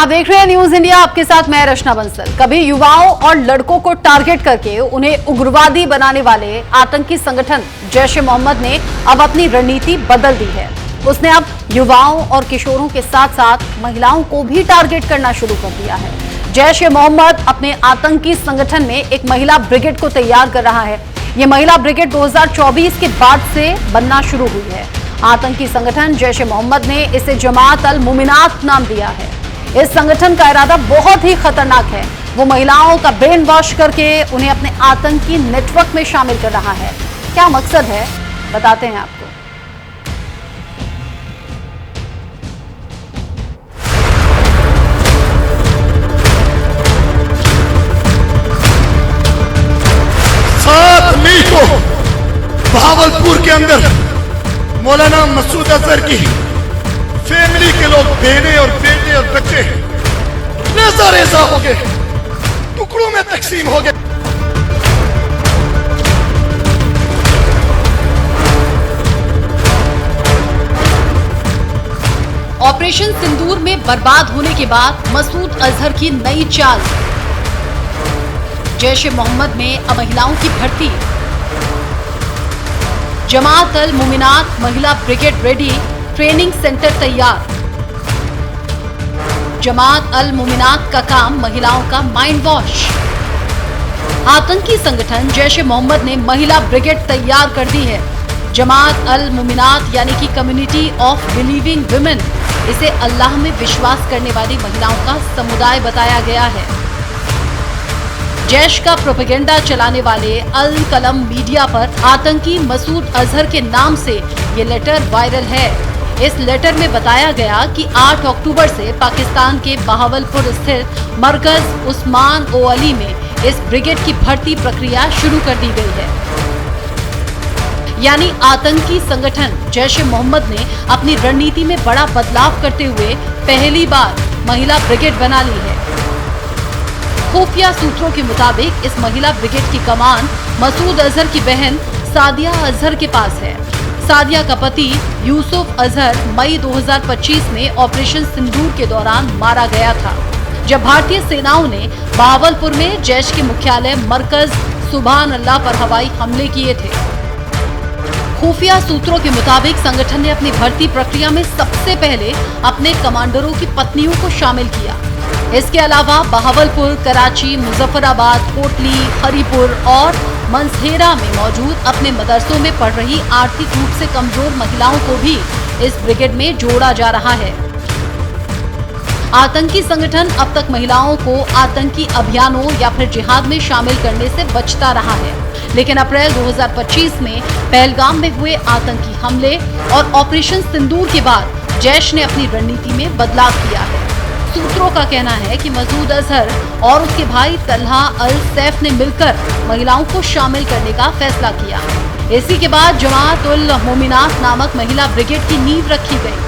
आप देख रहे हैं न्यूज इंडिया, आपके साथ मैं रचना बंसल। कभी युवाओं और लड़कों को टारगेट करके उन्हें उग्रवादी बनाने वाले आतंकी संगठन जैश ए मोहम्मद ने अब अपनी रणनीति बदल दी है। उसने अब युवाओं और किशोरों के साथ साथ महिलाओं को भी टारगेट करना शुरू कर दिया है। जैश ए मोहम्मद अपने आतंकी संगठन में एक महिला ब्रिगेड को तैयार कर रहा है। ये महिला ब्रिगेड 2024 के बाद से बनना शुरू हुई है। आतंकी संगठन जैश ए मोहम्मद ने इसे जमात अल मुमिनात नाम दिया है। इस संगठन का इरादा बहुत ही खतरनाक है। वो महिलाओं का ब्रेन वॉश करके उन्हें अपने आतंकी नेटवर्क में शामिल कर रहा है। क्या मकसद है, बताते हैं आपको। मई को भावलपुर के अंदर मौलाना मसूद अजहर की फैमिली के लोग बहने और बेटे और बच्चे रेजा रेजा हो गए, टुकड़ों में तकसीम हो गए। ऑपरेशन सिंदूर में बर्बाद होने के बाद मसूद अजहर की नई चाल। जैश ए मोहम्मद में अब महिलाओं की भर्ती। जमात अल मुमिनात महिला ब्रिगेड रेडी, ट्रेनिंग सेंटर तैयार। जमात अल मुमिनात का काम महिलाओं का माइंड वॉश। आतंकी संगठन जैश ए मोहम्मद ने महिला ब्रिगेड तैयार कर दी है। जमात अल मुमिनात यानी कि कम्युनिटी ऑफ बिलीविंग वुमेन, इसे अल्लाह में विश्वास करने वाली महिलाओं का समुदाय बताया गया है। जैश का प्रोपेगेंडा चलाने वाले अल कलम मीडिया पर आतंकी मसूद अजहर के नाम से ये लेटर वायरल है। इस लेटर में बताया गया कि 8 अक्टूबर से पाकिस्तान के बहावलपुर स्थित मरकज उस्मान ओ अली में इस ब्रिगेड की भर्ती प्रक्रिया शुरू कर दी गई है। यानी आतंकी संगठन जैश ए मोहम्मद ने अपनी रणनीति में बड़ा बदलाव करते हुए पहली बार महिला ब्रिगेड बना ली है। खुफिया सूत्रों के मुताबिक इस महिला ब्रिगेड की कमान मसूद अजहर की बहन सादिया अजहर के पास है। सादिया का पति यूसुफ अजहर मई 2025 में ऑपरेशन सिंदूर के दौरान मारा गया था, जब भारतीय सेनाओं ने बहावलपुर में जैश के मुख्यालय मरकज सुभान अल्लाह पर हवाई हमले किए थे। खुफिया सूत्रों के मुताबिक संगठन ने अपनी भर्ती प्रक्रिया में सबसे पहले अपने कमांडरों की पत्नियों को शामिल किया। इसके अलावा बहावलपुर, कराची, मुजफ्फराबाद, कोटली, हरिपुर और मंसहेरा में मौजूद अपने मदरसों में पढ़ रही आर्थिक रूप से कमजोर महिलाओं को भी इस ब्रिगेड में जोड़ा जा रहा है। आतंकी संगठन अब तक महिलाओं को आतंकी अभियानों या फिर जिहाद में शामिल करने से बचता रहा है, लेकिन अप्रैल 2025 में पहलगाम में हुए आतंकी हमले और ऑपरेशन सिंदूर के बाद जैश ने अपनी रणनीति में बदलाव किया है। सूत्रों का कहना है कि मसूद अजहर और उसके भाई तल्हा अल सैफ ने मिलकर महिलाओं को शामिल करने का फैसला किया। इसी के बाद जमात उल मोमिनात नामक महिला ब्रिगेड की नींव रखी गई।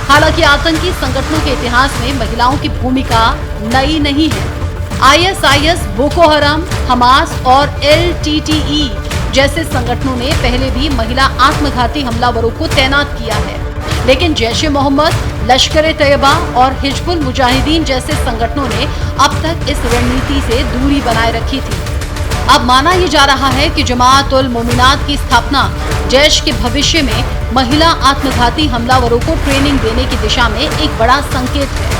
हालांकि आतंकी संगठनों के इतिहास में महिलाओं की भूमिका नई नहीं है। ISIS, बोको हराम, हमास और LTTE जैसे संगठनों ने पहले भी महिला आत्मघाती हमलावरों को तैनात किया है, लेकिन जैश ए मोहम्मद, लश्कर-ए-तैयबा और हिजबुल मुजाहिदीन जैसे संगठनों ने अब तक इस रणनीति से दूरी बनाए रखी थी। अब माना यह जा रहा है कि जमात उल मोमिनात की स्थापना जैश के भविष्य में महिला आत्मघाती हमलावरों को ट्रेनिंग देने की दिशा में एक बड़ा संकेत है।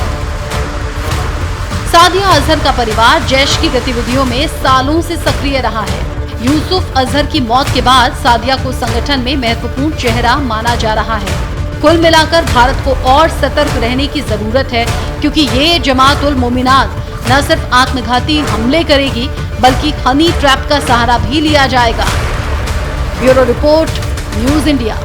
सादिया अजहर का परिवार जैश की गतिविधियों में सालों से सक्रिय रहा है। यूसुफ अजहर की मौत के बाद सादिया को संगठन में महत्वपूर्ण चेहरा माना जा रहा है। कुल मिलाकर भारत को और सतर्क रहने की जरूरत है, क्योंकि ये जमात उल मोमिनात न सिर्फ आत्मघाती हमले करेगी बल्कि हनी ट्रैप का सहारा भी लिया जाएगा। Bureau report, news India.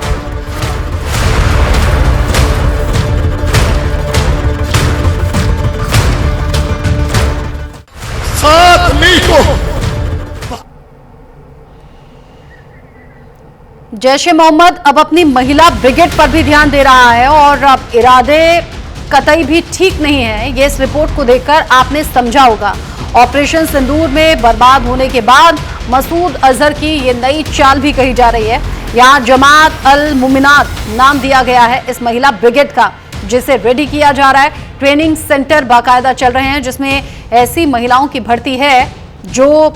सात मई को जैश ए मोहम्मद अब अपनी महिला ब्रिगेड पर भी ध्यान दे रहा है और अब इरादे कतई भी ठीक नहीं है। ये इस रिपोर्ट को देखकर आपने समझा होगा। ऑपरेशन सिंदूर में बर्बाद होने के बाद मसूद अजहर की ये नई चाल भी कही जा रही है। यहाँ जमात अल मुमिनात नाम दिया गया है इस महिला ब्रिगेड का, जिसे रेडी किया जा रहा है। ट्रेनिंग सेंटर बाकायदा चल रहे हैं, जिसमें ऐसी महिलाओं की भर्ती है जो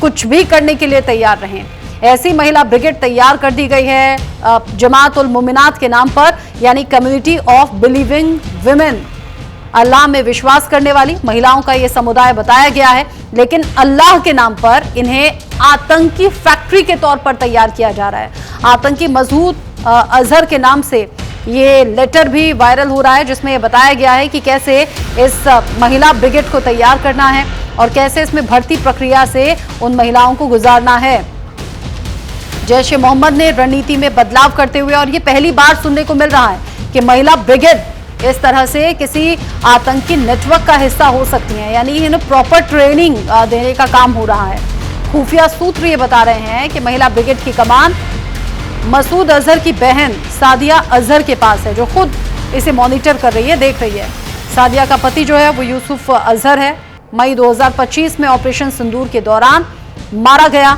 कुछ भी करने के लिए तैयार रहें। ऐसी महिला ब्रिगेड तैयार कर दी गई है जमात उल मोमिनात के नाम पर, यानी कम्युनिटी ऑफ बिलीविंग विमेन। अल्लाह में विश्वास करने वाली महिलाओं का यह समुदाय बताया गया है, लेकिन अल्लाह के नाम पर इन्हें आतंकी फैक्ट्री के तौर पर तैयार किया जा रहा है। आतंकी मसूद अजहर के नाम से ये लेटर भी वायरल हो रहा है, जिसमें यह बताया गया है कि कैसे इस महिला ब्रिगेड को तैयार करना है और कैसे इसमें भर्ती प्रक्रिया से उन महिलाओं को गुजारना है। जैश ए मोहम्मद ने रणनीति में बदलाव करते हुए, और ये पहली बार सुनने को मिल रहा है कि महिला ब्रिगेड इस तरह से किसी आतंकी नेटवर्क का हिस्सा हो सकती हैं, यानी इन्हें प्रॉपर ट्रेनिंग देने का काम हो रहा है। खुफिया सूत्र ये बता रहे हैं कि महिला ब्रिगेड की कमान मसूद अजहर की बहन सादिया अजहर के पास है, जो खुद इसे मॉनिटर कर रही है, देख रही है। सादिया का पति जो है वो यूसुफ अजहर है। मई 2025 में ऑपरेशन सिंदूर के दौरान मारा गया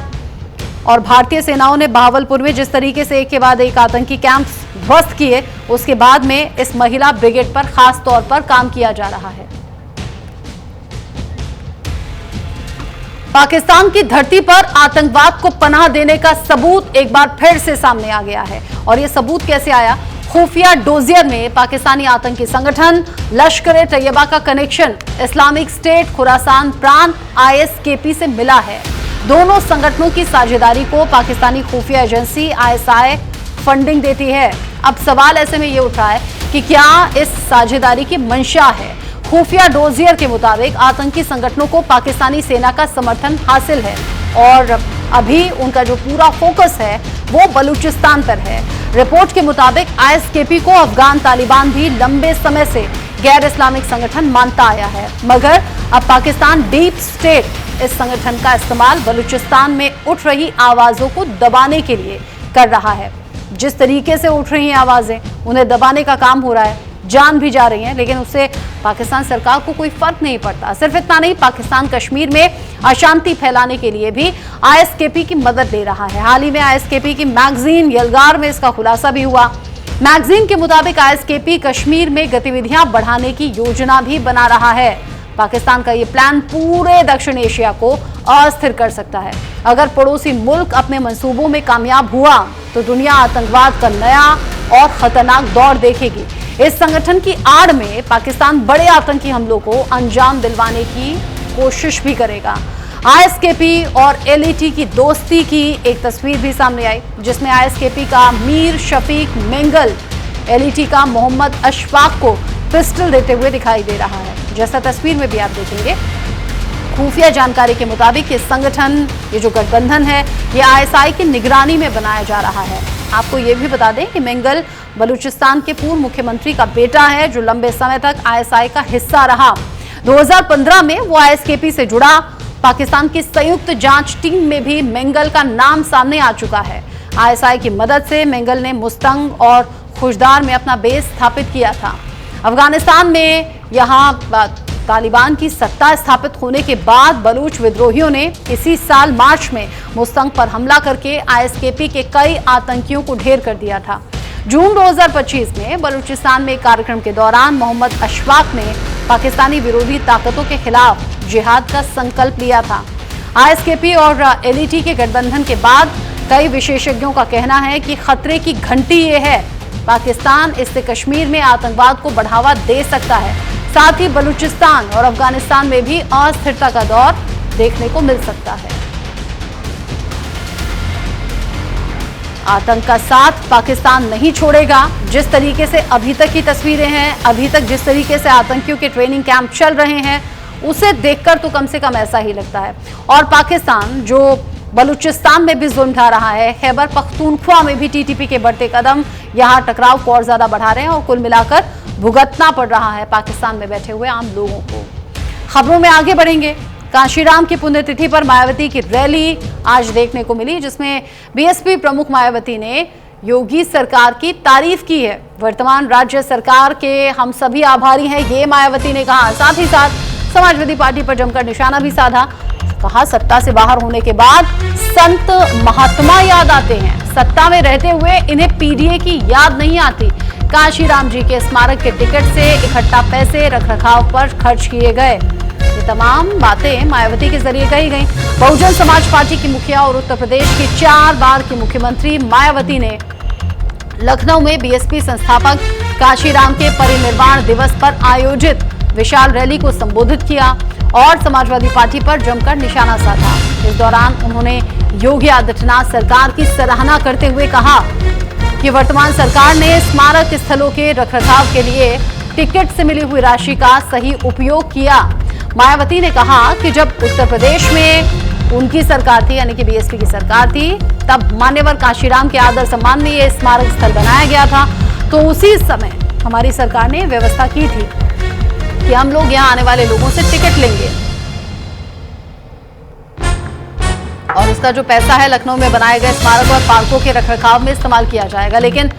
और भारतीय सेनाओं ने बहावलपुर में जिस तरीके से एक के बाद एक आतंकी कैंप्स ध्वस्त किए, उसके बाद में इस महिला ब्रिगेड पर खास तौर पर काम किया जा रहा है। पाकिस्तान की धरती पर आतंकवाद को पनाह देने का सबूत एक बार फिर से सामने आ गया है। और यह सबूत कैसे आया? खुफिया डोजियर में पाकिस्तानी आतंकी संगठन लश्कर-ए-तैयबा का कनेक्शन इस्लामिक स्टेट खुरासान प्रांत ISKP से मिला है। दोनों संगठनों की साझेदारी को पाकिस्तानी खुफिया एजेंसी ISI फंडिंग देती है। अब सवाल ऐसे में ये उठा है कि क्या इस साझेदारी की मंशा है? खुफिया डोजियर के मुताबिक आतंकी संगठनों को पाकिस्तानी सेना का समर्थन हासिल है और अभी उनका जो पूरा फोकस है वो बलूचिस्तान पर है। रिपोर्ट के मुताबिक ISKP को अफगान तालिबान भी लंबे समय से गैर इस्लामिक संगठन मानता आया है, मगर अब पाकिस्तान डीप स्टेट इस संगठन का इस्तेमाल बलूचिस्तान में उठ रही आवाजों को दबाने के लिए कर रहा है। जिस तरीके से उठ रही हैं आवाजें, उन्हें दबाने का काम हो रहा है, जान भी जा रही हैं, लेकिन उससे पाकिस्तान सरकार को कोई फर्क नहीं पड़ता। सिर्फ इतना नहीं, पाकिस्तान कश्मीर में अशांति फैलाने के लिए भी ISKP की मदद ले रहा है। हाल ही में ISKP की मैगजीन यलगार में इसका खुलासा भी हुआ। मैगजीन के मुताबिक ISKP कश्मीर में गतिविधियां बढ़ाने की योजना भी बना रहा है। पाकिस्तान का ये प्लान पूरे दक्षिण एशिया को अस्थिर कर सकता है। अगर पड़ोसी मुल्क अपने मंसूबों में कामयाब हुआ तो दुनिया आतंकवाद का नया और खतरनाक दौर देखेगी। इस संगठन की आड़ में पाकिस्तान बड़े आतंकी हमलों को अंजाम दिलवाने की कोशिश भी करेगा। ISKP और LAT की दोस्ती की एक तस्वीर भी सामने आई, जिसमें ISKP का मीर शफीक मेंगल LAT का मोहम्मद अशफाक को पिस्टल देते हुए दिखाई दे रहा है, जैसा तस्वीर में भी आप देखेंगे। खुफिया जानकारी के मुताबिक ये संगठन, ये जो गठबंधन है, ये ISI की निगरानी में बनाया जा रहा है। आपको ये भी बता दें कि मेंगल बलूचिस्तान के पूर्व मुख्यमंत्री का बेटा है, जो लंबे समय तक ISI का हिस्सा रहा। 2015 में वो ISKP से जुड़ा। पाकिस्तान की संयुक्त जांच टीम में भी मेंगल का नाम सामने आ चुका है। ISI की मदद से मेंगल ने मुस्तंग और खुशदार में अपना बेस स्थापित किया था। अफगानिस्तान में यहाँ तालिबान की सत्ता स्थापित होने के बाद बलूच विद्रोहियों ने इसी साल मार्च में मुस्तंग पर हमला करके ISKP के कई आतंकियों को ढेर कर दिया था। जून 2025 में बलूचिस्तान में एक कार्यक्रम के दौरान मोहम्मद अशफाक ने पाकिस्तानी विरोधी ताकतों के खिलाफ जिहाद का संकल्प लिया था। ISKP और LAT के गठबंधन के बाद कई विशेषज्ञों का कहना है कि खतरे की घंटी ये है, पाकिस्तान इससे कश्मीर में आतंकवाद को बढ़ावा दे सकता है। साथ ही बलूचिस्तान और अफगानिस्तान में भी अस्थिरता का दौर देखने को मिल सकता है। आतंक का साथ पाकिस्तान नहीं छोड़ेगा। जिस तरीके से अभी तक की तस्वीरें हैं, अभी तक जिस तरीके से आतंकियों के ट्रेनिंग कैंप चल रहे हैं, उसे देखकर तो कम से कम ऐसा ही लगता है। और पाकिस्तान जो बलूचिस्तान में भी जुल्म ढा रहा है, खैबर पख्तूनख्वा में भी TTP के बढ़ते कदम यहाँ टकराव को और ज्यादा बढ़ा रहे हैं और कुल मिलाकर भुगतना पड़ रहा है पाकिस्तान में बैठे हुए आम लोगों को। खबरों में आगे बढ़ेंगे। कांशीराम की पुण्यतिथि पर मायावती की रैली आज देखने को मिली, जिसमें BSP प्रमुख मायावती ने योगी सरकार की तारीफ की है। वर्तमान राज्य सरकार के हम सभी आभारी हैं, ये मायावती ने कहा। साथ ही साथ समाजवादी पार्टी पर जमकर निशाना भी साधा। कहा, सत्ता से बाहर होने के बाद संत महात्मा याद आते हैं, सत्ता में रहते हुए इन्हें PDA की याद नहीं आती। काशीराम जी के स्मारक के टिकट से इकट्ठा पैसे रखरखाव पर खर्च किए गए। ये तमाम बातें मायावती के जरिए कही गई। बहुजन समाज पार्टी की मुखिया और उत्तर प्रदेश की 4 बार की मुख्यमंत्री मायावती ने लखनऊ में बीएसपी संस्थापक काशीराम के परिनिर्वाण दिवस पर आयोजित विशाल रैली को संबोधित किया और समाजवादी पार्टी पर जमकर निशाना साधा। इस दौरान उन्होंने योगी आदित्यनाथ सरकार की सराहना करते हुए कहा कि वर्तमान सरकार ने स्मारक स्थलों के रखरखाव के लिए टिकट से मिली हुई राशि का सही उपयोग किया। मायावती ने कहा कि जब उत्तर प्रदेश में उनकी सरकार थी, यानी कि बीएसपी की सरकार थी, तब मान्यवर काशीराम के आदर सम्मान में यह स्मारक स्थल बनाया गया था। तो उसी समय हमारी सरकार ने व्यवस्था की थी कि हम लोग यहां आने वाले लोगों से टिकट लेंगे और उसका जो पैसा है लखनऊ में बनाए गए स्मारक और पार्कों के रखरखाव में इस्तेमाल किया जाएगा। लेकिन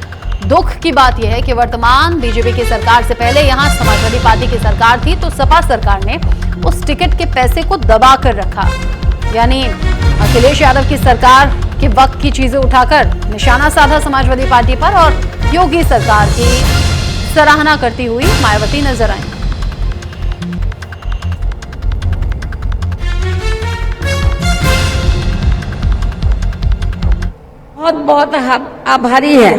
दुख की बात यह है कि वर्तमान बीजेपी की सरकार से पहले यहां समाजवादी पार्टी की सरकार थी, तो सपा सरकार ने उस टिकट के पैसे को दबा कर रखा। यानी अखिलेश यादव की सरकार के वक्त की चीजें उठाकर निशाना साधा समाजवादी पार्टी पर और योगी सरकार की सराहना करती हुई मायावती नजर आई। बहुत बहुत आभारी है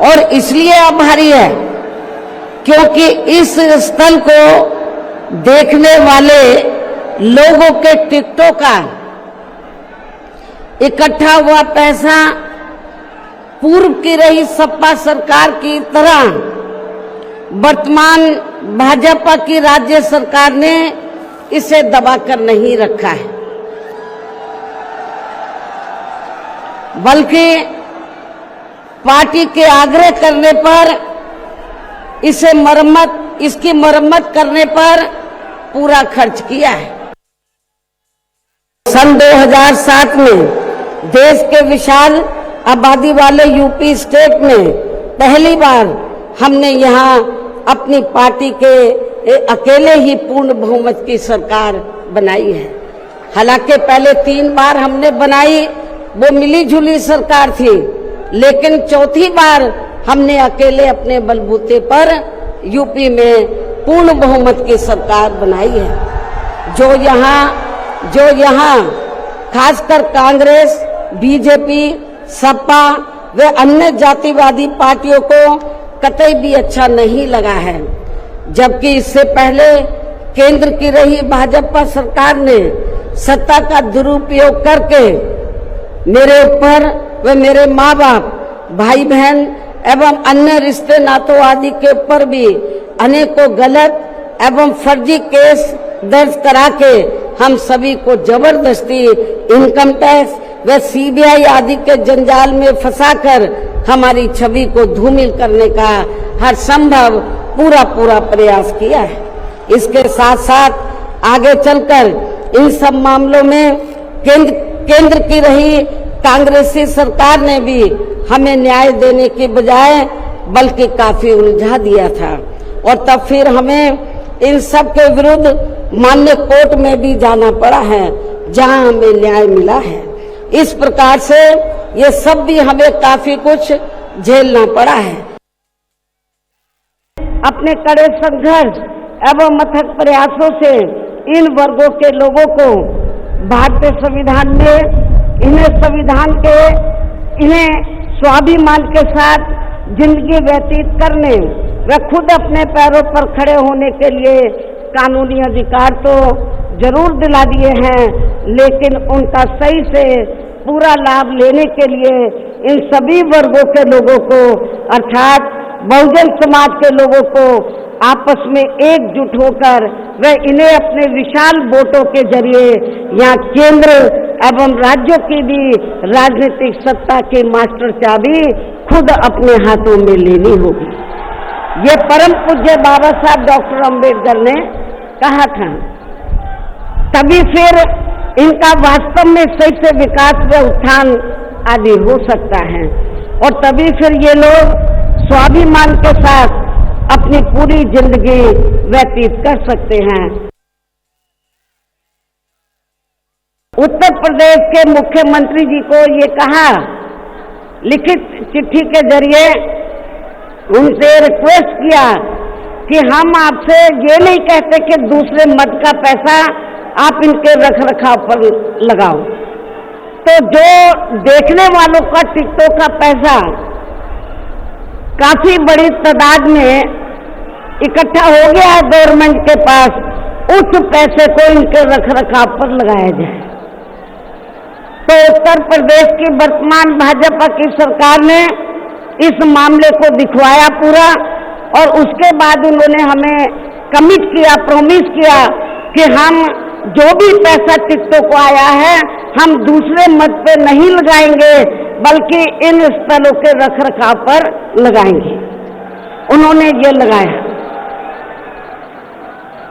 और इसलिए आभारी है क्योंकि इस स्थल को देखने वाले लोगों के टिकटों का इकट्ठा हुआ पैसा पूर्व की रही सपा सरकार की तरह वर्तमान भाजपा की राज्य सरकार ने इसे दबाकर नहीं रखा है, बल्कि पार्टी के आग्रह करने पर इसकी मरम्मत करने पर पूरा खर्च किया है। सन 2007 में देश के विशाल आबादी वाले यूपी स्टेट में पहली बार हमने यहां अपनी पार्टी के अकेले ही पूर्ण बहुमत की सरकार बनाई है। हालांकि पहले 3 बार हमने बनाई, वो मिली जुली सरकार थी, लेकिन चौथी बार हमने अकेले अपने बलबूते पर यूपी में पूर्ण बहुमत की सरकार बनाई है। जो यहाँ खासकर कांग्रेस, बीजेपी, सपा व अन्य जातिवादी पार्टियों को कतई भी अच्छा नहीं लगा है, जबकि इससे पहले केंद्र की रही भाजपा सरकार ने सत्ता का दुरुपयोग करके मेरे ऊपर व मेरे माँ बाप, भाई बहन एवं अन्य रिश्ते नातों आदि के ऊपर भी अनेकों गलत एवं फर्जी केस दर्ज करा के हम सभी को जबरदस्ती इनकम टैक्स व सीबीआई आदि के जंजाल में फंसाकर हमारी छवि को धूमिल करने का हर संभव पूरा प्रयास किया है। इसके साथ साथ आगे चलकर इन सब मामलों में केंद्र की रही कांग्रेसी सरकार ने भी हमें न्याय देने की बजाय बल्कि काफी उलझा दिया था और तब फिर हमें इन सब के विरुद्ध मान्य कोर्ट में भी जाना पड़ा है, जहां हमें न्याय मिला है। इस प्रकार से ये सब भी हमें काफी कुछ झेलना पड़ा है। अपने कड़े संघर्ष एवं अथक प्रयासों से इन वर्गों के लोगों को भारतीय संविधान में इन्हें स्वाभिमान के साथ जिंदगी व्यतीत करने व खुद अपने पैरों पर खड़े होने के लिए कानूनी अधिकार तो जरूर दिला दिए हैं, लेकिन उनका सही से पूरा लाभ लेने के लिए इन सभी वर्गों के लोगों को अर्थात बहुजन समाज के लोगों को आपस में एकजुट होकर व इन्हें अपने विशाल वोटों के जरिए यहाँ केंद्र एवं राज्यों की भी राजनीतिक सत्ता की मास्टर चाबी खुद अपने हाथों में लेनी होगी। ये परम पूज्य बाबा साहब डॉक्टर अम्बेडकर ने कहा था, तभी फिर इनका वास्तव में सही से विकास व उत्थान आदि हो सकता है और तभी फिर ये लोग स्वाभिमान के साथ अपनी पूरी जिंदगी व्यतीत कर सकते हैं। उत्तर प्रदेश के मुख्यमंत्री जी को ये कहा लिखित चिट्ठी के जरिए उनसे रिक्वेस्ट किया कि हम आपसे ये नहीं कहते कि दूसरे मद का पैसा आप इनके रख रखाव पर लगाओ। तो जो देखने वालों का टिकटों का पैसा काफी बड़ी तादाद में इकट्ठा हो गया है गवर्नमेंट के पास, उस पैसे को इनके रख रखाव पर लगाया जाए। तो उत्तर प्रदेश की वर्तमान भाजपा की सरकार ने इस मामले को दिखवाया पूरा, और उसके बाद उन्होंने हमें कमिट किया, प्रॉमिस किया कि हम जो भी पैसा टिकटों को आया है हम दूसरे मद पे नहीं लगाएंगे, बल्कि इन स्थलों के रख रखाव पर लगाएंगे। उन्होंने ये लगाया,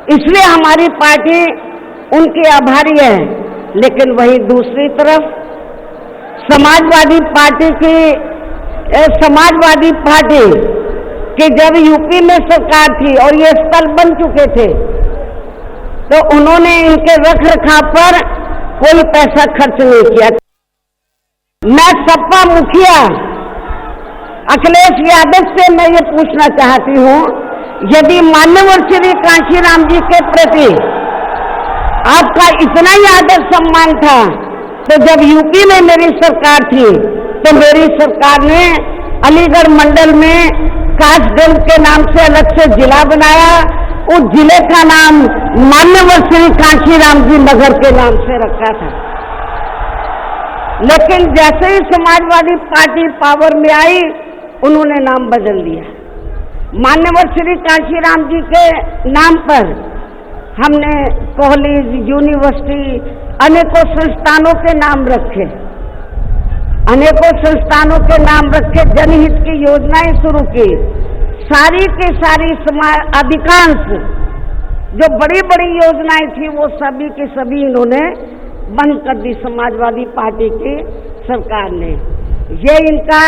इसलिए हमारी पार्टी उनकी आभारी है। लेकिन वही दूसरी तरफ समाजवादी पार्टी कि जब यूपी में सरकार थी और ये स्थल बन चुके थे, तो उन्होंने इनके रख रखाव पर कोई पैसा खर्च नहीं किया। मैं सपा मुखिया अखिलेश यादव से मैं ये पूछना चाहती हूँ, यदि मान्यवर श्री कांशीराम जी के प्रति आपका इतना ही आदर सम्मान था, तो जब यूपी में मेरी सरकार थी तो मेरी सरकार ने अलीगढ़ मंडल में कासगंज के नाम से अलग से जिला बनाया। उस जिले का नाम मान्यवर श्री कांशीराम जी नगर के नाम से रखा था। लेकिन जैसे ही समाजवादी पार्टी पावर में आई, उन्होंने नाम बदल दिया। मान्यवर श्री कांशीराम जी के नाम पर हमने कॉलेज, यूनिवर्सिटी, अनेकों संस्थानों के नाम रखे, अनेकों संस्थानों के नाम रखे, जनहित की योजनाएं शुरू की। सारी की सारी अधिकांश जो बड़ी बड़ी योजनाएं थी वो सभी की सभी इन्होंने बंद कर दी समाजवादी पार्टी की सरकार ने। ये इनका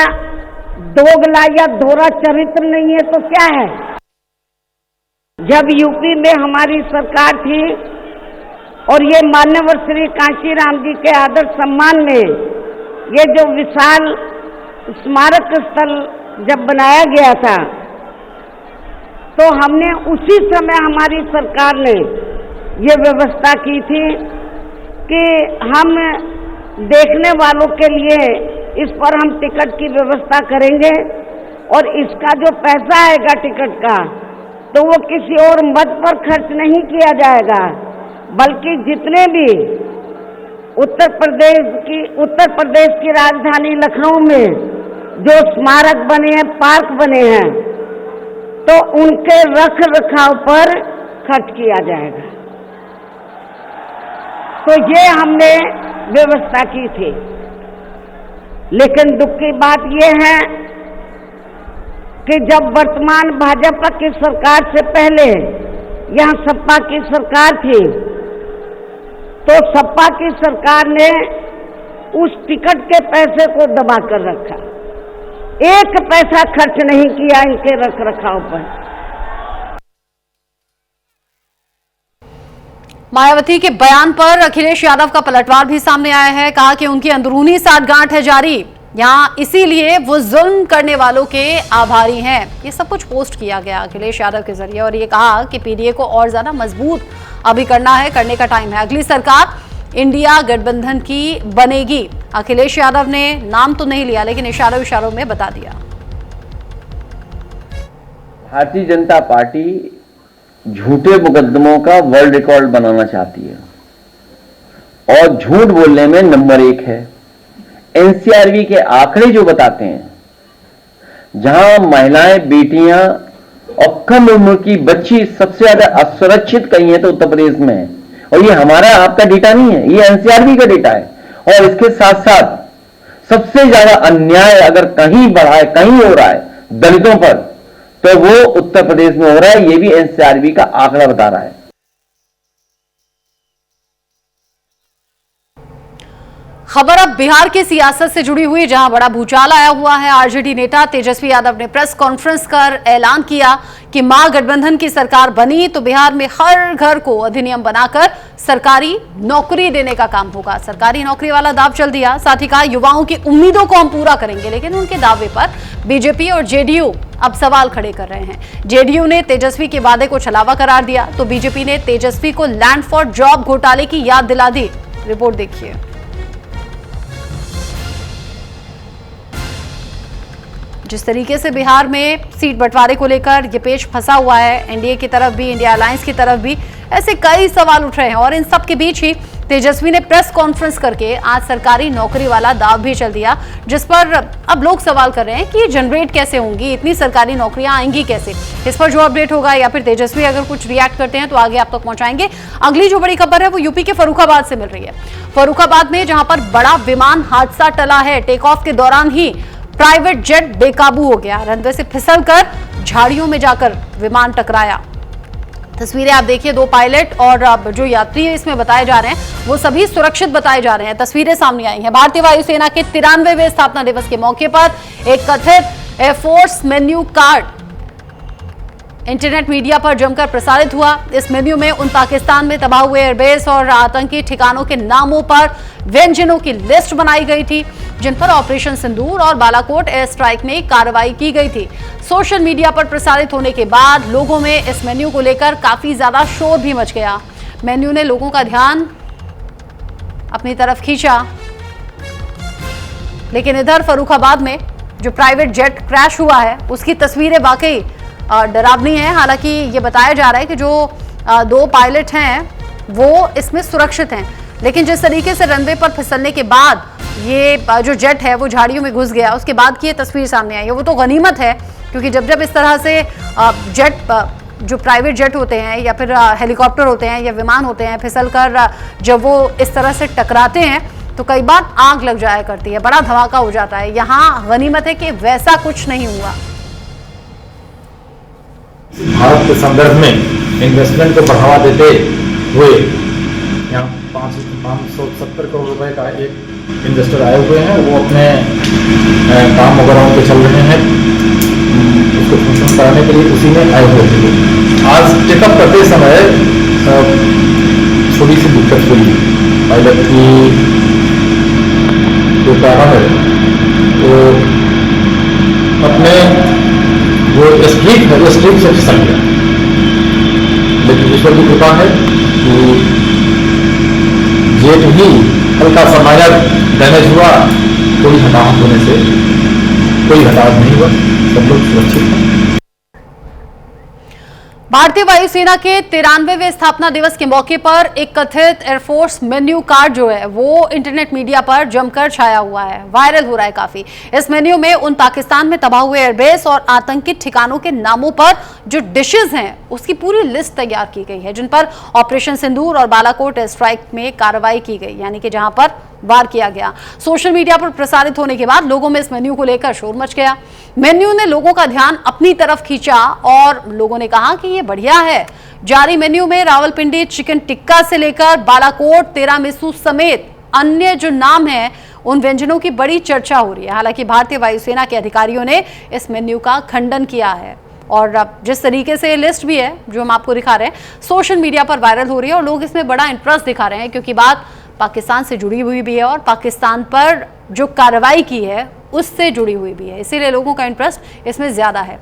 दोगला या दोहरा चरित्र नहीं है तो क्या है? जब यूपी में हमारी सरकार थी और ये मान्यवर श्री कांशीराम जी के आदर सम्मान में ये जो विशाल स्मारक स्थल जब बनाया गया था, तो हमने उसी समय हमारी सरकार ने ये व्यवस्था की थी कि हम देखने वालों के लिए इस पर हम टिकट की व्यवस्था करेंगे, और इसका जो पैसा आएगा टिकट का, तो वो किसी और मद पर खर्च नहीं किया जाएगा, बल्कि जितने भी उत्तर प्रदेश की राजधानी लखनऊ में जो स्मारक बने हैं, पार्क बने हैं, तो उनके रख रखाव पर खर्च किया जाएगा। तो ये हमने व्यवस्था की थी। लेकिन दुख की बात यह है कि जब वर्तमान भाजपा की सरकार से पहले यहाँ सपा की सरकार थी, तो सपा की सरकार ने उस टिकट के पैसे को दबा कर रखा, एक पैसा खर्च नहीं किया इनके रख रखाव पर। मायावती के बयान पर अखिलेश यादव का पलटवार भी सामने आया है। कहा कि उनकी अंदरूनी साठगांठ है जारी, यहाँ इसीलिए वो जुल्म करने वालों के आभारी हैं। ये सब कुछ पोस्ट किया गया अखिलेश यादव के जरिए, और ये कहा कि पीडीए को और ज्यादा मजबूत अभी करने का टाइम है। अगली सरकार इंडिया गठबंधन की बनेगी। अखिलेश यादव ने नाम तो नहीं लिया, लेकिन इशारों में बता दिया। भारतीय जनता पार्टी झूठे मुकदमों का वर्ल्ड रिकॉर्ड बनाना चाहती है और झूठ बोलने में नंबर 1 है। एनसीआरबी के आंकड़े जो बताते हैं, जहां महिलाएं, बेटियां और कम उम्र की बच्ची सबसे ज्यादा असुरक्षित कहीं है तो उत्तर प्रदेश में है। और ये हमारा आपका डेटा नहीं है, ये एनसीआरबी का डेटा है। और इसके साथ साथ सबसे ज्यादा अन्याय अगर कहीं बढ़ा है, कहीं हो रहा है दलितों पर, तो वो उत्तर प्रदेश में हो रहा है। ये भी एनसीआरबी का आंकड़ा बता रहा है। खबर अब बिहार की सियासत से जुड़ी हुई, जहां बड़ा भूचाल आया हुआ है। आरजेडी नेता तेजस्वी यादव ने प्रेस कॉन्फ्रेंस कर ऐलान किया कि महागठबंधन की सरकार बनी तो बिहार में हर घर को अधिनियम बनाकर सरकारी नौकरी देने का काम होगा। सरकारी नौकरी वाला दाव चल दिया। साथ ही कहा युवाओं की उम्मीदों को हम पूरा करेंगे, लेकिन उनके दावे पर बीजेपी और जेडीयू अब सवाल खड़े कर रहे हैं। जेडीयू ने तेजस्वी के वादे को छलावा करार दिया तो बीजेपी ने तेजस्वी को लैंड फॉर जॉब घोटाले की याद दिला दी। रिपोर्ट देखिए। जिस तरीके से बिहार में सीट बंटवारे को लेकर ये पेच फंसा हुआ है, एनडीए की तरफ भी, इंडिया अलायंस की तरफ भी, ऐसे कई सवाल उठ रहे हैं और इन सब के बीच ही तेजस्वी ने प्रेस कॉन्फ्रेंस करके आज सरकारी नौकरी वाला दाव भी चल दिया, जिस पर अब लोग सवाल कर रहे हैं कि ये जनरेट कैसे होंगी, इतनी सरकारी नौकरियां आएंगी कैसे। इस पर जो अपडेट होगा या फिर तेजस्वी अगर कुछ रिएक्ट करते हैं तो आगे आप तक पहुंचाएंगे। अगली जो बड़ी खबर है वो यूपी के फर्रुखाबाद से मिल रही है। फर्रुखाबाद में जहां पर बड़ा विमान हादसा टला है, टेक ऑफ के दौरान ही प्राइवेट जेट बेकाबू हो गया, रनवे से फिसलकर झाड़ियों में जाकर विमान टकराया। तस्वीरें आप देखिए, 2 पायलट और जो यात्री इसमें बताए जा रहे हैं वो सभी सुरक्षित बताए जा रहे हैं। तस्वीरें सामने आई हैं। भारतीय वायुसेना के 93वें स्थापना दिवस के मौके पर एक कथित air force menu card internet media पर जमकर प्रसारित हुआ। इस मेन्यू में उन पाकिस्तान में तबाह हुए एयरबेस और आतंकी ठिकानों के नामों पर व्यंजनों की लिस्ट बनाई गई थी, जिन पर ऑपरेशन सिंदूर और बालाकोट एयर स्ट्राइक में कार्रवाई की गई थी। सोशल मीडिया पर प्रसारित होने के बाद लोगों में इस मेन्यू को लेकर काफी ज्यादा शोर भी मच गया। मेन्यू ने लोगों का ध्यान अपनी तरफ खींचा, लेकिन इधर फर्रुखाबाद में जो प्राइवेट जेट क्रैश हुआ है उसकी तस्वीरें वाकई डरावनी है। हालांकि ये बताया जा रहा है कि जो 2 पायलट हैं वो इसमें सुरक्षित हैं, लेकिन जिस तरीके से रनवे पर फिसलने के बाद ये जो जेट है वो झाड़ियों में घुस गया, उसके बाद की ये तस्वीर सामने आई है। वो तो गनीमत है, क्योंकि जब जब इस तरह से जेट जो प्राइवेट जेट होते हैं या फिर हेलीकॉप्टर होते हैं या विमान होते हैं, फिसल कर जब वो इस तरह से टकराते हैं तो कई बार आग लग जाया करती है, बड़ा धमाका हो जाता है। यहाँ गनीमत है कि वैसा कुछ नहीं हुआ। भारत के संदर्भ में इन्वेस्टमेंट को बढ़ावा देते हुए यहाँ 570 करोड़ रुपए का एक इन्वेस्टर आए हुए हैं। वो अपने काम वगैरह पे चल रहे हैं, उसको फंक्शन कराने के लिए उसी में आए हुए थे। आज टेकअप करते समय थोड़ी सी दिक्कत हुई पायलट की जो कारण है, तो अपने वो स्ट्रीप है, वो स्ट्रीप से फिसल गया, लेकिन ईश्वर की कृपा है कि जेट भी हल्का सा माइनर डैमेज हुआ, कोई हताहत होने से कोई हताहत नहीं हुआ, सब लोग सुरक्षित हैं। भारतीय वायुसेना के 93वें स्थापना दिवस के मौके पर एक कथित एयरफोर्स मेन्यू कार्ड जो है वो इंटरनेट मीडिया पर जमकर छाया हुआ है, वायरल हो रहा है काफी। इस मेन्यू में उन पाकिस्तान में तबाह हुए एयरबेस और आतंकी ठिकानों के नामों पर जो डिशेज हैं उसकी पूरी लिस्ट तैयार की गई है, जिन पर ऑपरेशन सिंदूर और बालाकोट एयर स्ट्राइक में कार्रवाई की गई, यानी कि जहां पर वार किया गया। सोशल मीडिया पर प्रसारित होने के बाद लोगों में इस मेन्यू को लेकर शोर मच गया। मेन्यू ने लोगों का ध्यान अपनी तरफ खींचा और लोगों ने कहा कि ये बढ़िया है। जारी मेन्यू में रावलपिंडी चिकन टिक्का से लेकर बालाकोट तिरामिसू समेत अन्य जो नाम हैं उन व्यंजनों की बड़ी चर्चा हो रही है। हालांकि भारतीय वायुसेना के अधिकारियों ने इस मेन्यू का खंडन किया है और जिस तरीके से लिस्ट भी है जो हम आपको दिखा रहे हैं सोशल मीडिया पर वायरल हो रही है और लोग इसमें बड़ा इंटरेस्ट दिखा रहे हैं, क्योंकि बात पाकिस्तान से जुड़ी हुई भी है और पाकिस्तान पर जो कार्रवाई की है उससे जुड़ी हुई भी है, इसीलिए लोगों का इंटरेस्ट इसमें ज्यादा है।